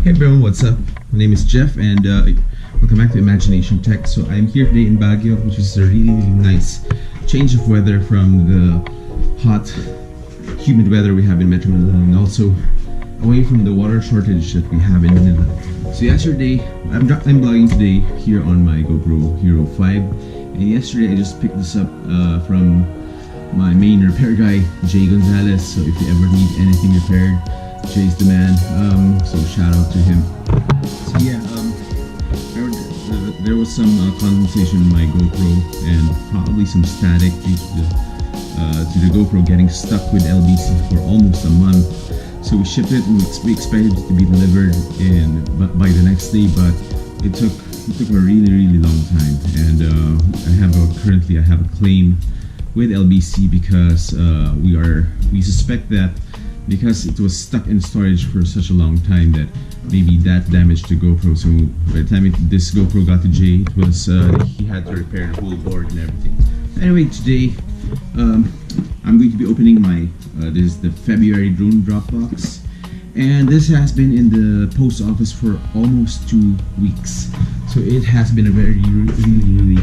Hey everyone, what's up? My name is Jeff and welcome back to Imagination Tech. So I'm here today in Baguio, which is a really nice change of weather from the hot, humid weather we have in Metro Manila, and also away from the water shortage that we have in Manila. So yesterday, I'm vlogging today here on my GoPro Hero 5, and yesterday I just picked this up from my main repair guy, Jay Gonzalez. So if you ever need anything repaired, Jay's the man. So shout out to him. So yeah, there was some condensation in my GoPro and probably some static due to the GoPro getting stuck with LBC for almost a month. So we shipped it and we expected it to be delivered by the next day, but it took a really long time. And currently I have a claim with LBC because we suspect that because it was stuck in storage for such a long time that maybe that damaged the GoPro. So by the time this GoPro got to Jay, it was he had to repair the whole board and everything. Anyway, today I'm going to be opening my this is the February drone drop box, and this has been in the post office for almost 2 weeks. So it has been a really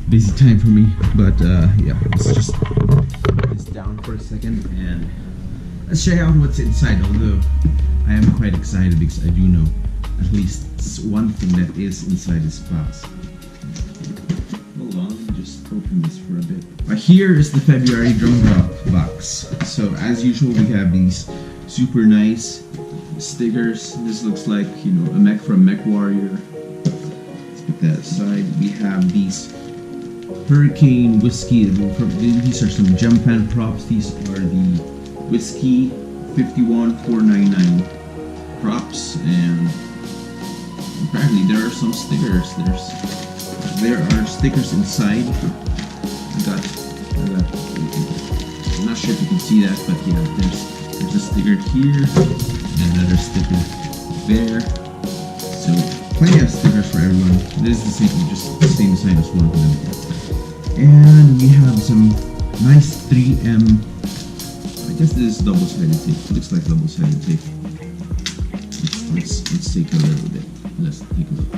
busy time for me. But yeah, let's just put this down for a second and let's check out what's inside, although I am quite excited because I do know at least one thing that is inside this box. Hold on, let me just open this for a bit. Here is the February drone drop box. So as usual, we have these super nice stickers. This looks like, you know, a mech from Mech Warrior. Let's put that aside. We have these Hurricane Whiskey. These are some jump fan props. These are the Whiskey 51499 props, and apparently there are some stickers. There are stickers inside. I'm not sure if you can see that, but yeah, there's a sticker here and another sticker there. So plenty of stickers for everyone. This is the same, just the same design as one of them. And we have some nice 3M. I guess this is double-sided tape. It looks like double-sided tape. Let's take a little bit. Let's take a look.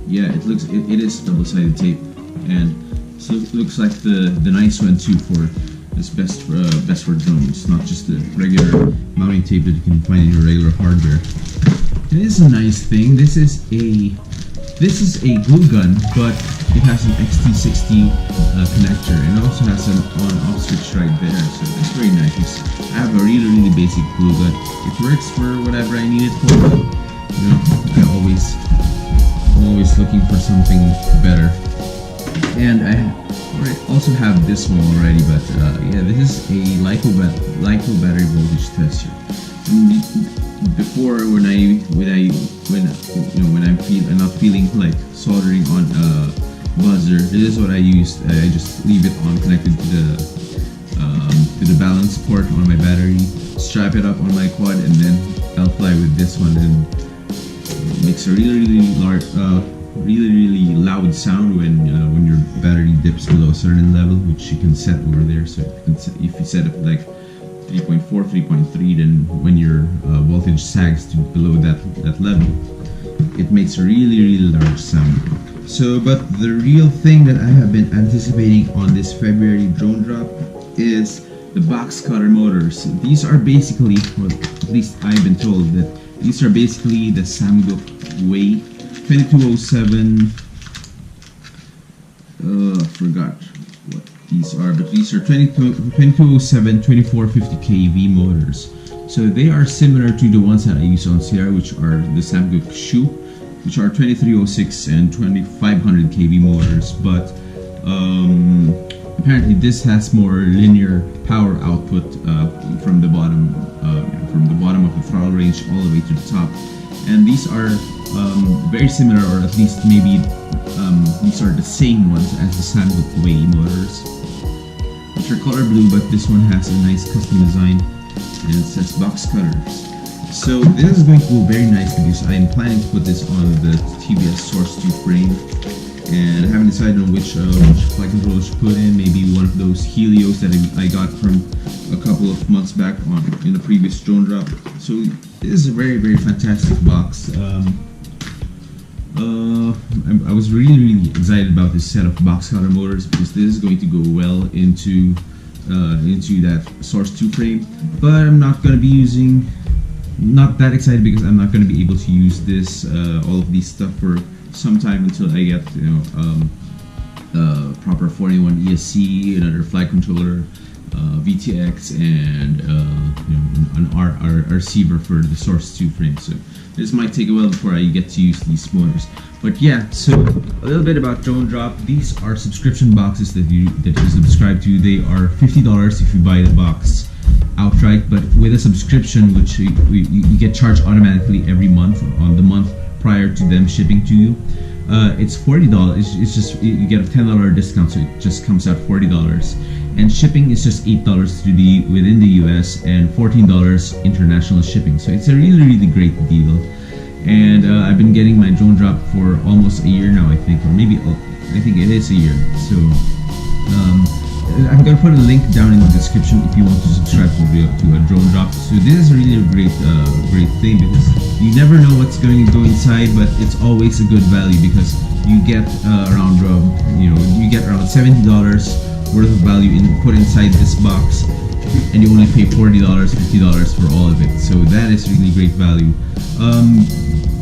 Yeah, it is double-sided tape, and so it looks like the nice one too for this best for drones, not just the regular mounting tape that you can find in your regular hardware. And it is a nice thing. This is a glue gun, but it has an XT60 connector, and it also has an on-off switch right there, so that's very nice. I have a really basic glue gun. It works for whatever I need it for, but you know, I'm always looking for something better. And I also have this one already, but yeah, this is a LiPo battery voltage tester. Before, when I'm not feeling like soldering on a buzzer, this is what I used. I just leave it on, connected to the balance port on my battery, strap it up on my quad, and then I'll fly with this one, and it makes a really loud sound when your battery dips below a certain level, which you can set over there. So if you set up like 3.4, 3.3, then when your voltage sags to below that level, it makes a really large sound. So, but the real thing that I have been anticipating on this February drone drop is the box cutter motors. These are basically, well, at least I've been told that these are basically the Samguk Way 2207. I forgot what these are, but these are 2207 2450 kV motors. So they are similar to the ones that I use on Sierra, which are the Samguk Shu, which are 2306 and 2500 kV motors, but apparently this has more linear power output from the bottom of the throttle range all the way to the top. And these are very similar, or at least maybe these are the same ones as the Samguk Way motors, which are color blue, but this one has a nice custom design and it says box cutters. So this is going to go very nicely because I am planning to put this on the TBS Source 2 frame, and I haven't decided on which flight controllers to put in. Maybe one of those Helios that I got from a couple of months back in the previous drone drop. So this is a very, very fantastic box. I was really excited about this set of box cutter motors because this is going to go well into that Source 2 frame. But I'm not going to be using, not that excited because I'm not going to be able to use this all of these stuff for some time until I get proper 41 ESC, another flight controller, VTX, and an receiver for the Source 2 frame. So this might take a while before I get to use these motors. But yeah, so a little bit about Drone Drop. These are subscription boxes that you subscribe to. They are $50 if you buy the box outright, but with a subscription, which you get charged automatically every month on the month prior to them shipping to you, it's $40. It's just, you get a $10 discount, so it just comes out $40. And shipping is just $8 within the US and $14 international shipping. So it's a really great deal. And I've been getting my drone drop for almost a year now, I think, or maybe I think it is a year. So I'm gonna put a link down in the description if you want to subscribe to a drone drop. So this is really a great thing because you never know what's going to go inside, but it's always a good value because you get around $70 worth of value put inside this box, and you only pay $40, $50 for all of it. So that is really great value.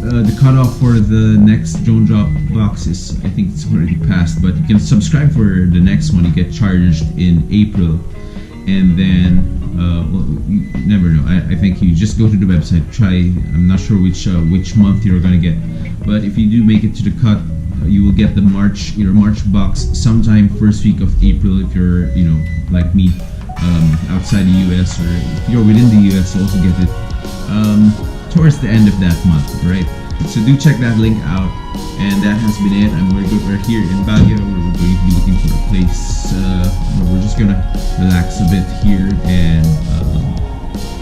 The cutoff for the next drone drop box is, I think it's already passed, but you can subscribe for the next one. You get charged in April, and then well, you never know. I think you just go to the website, try. I'm not sure which month you're gonna get, but if you do make it to the cut, you will get the March box sometime first week of April if you're like me, outside the US, or if you're within the US, also get it towards the end of that month, right? So do check that link out, and that has been it. We're here in Baguio. We're going to be looking for a place. We're just gonna relax a bit here, and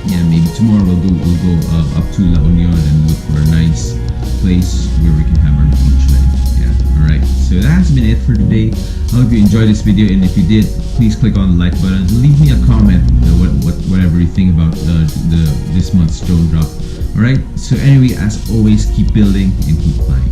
yeah, maybe tomorrow we'll go up to La Union and look for a nice place where we can have our beach ready. Yeah, all right. So that has been it for today. I hope you enjoyed this video, and if you did, please click on the like button. Leave me a comment, whatever you think about this month's drone drop. Alright, so anyway, as always, keep building and keep flying.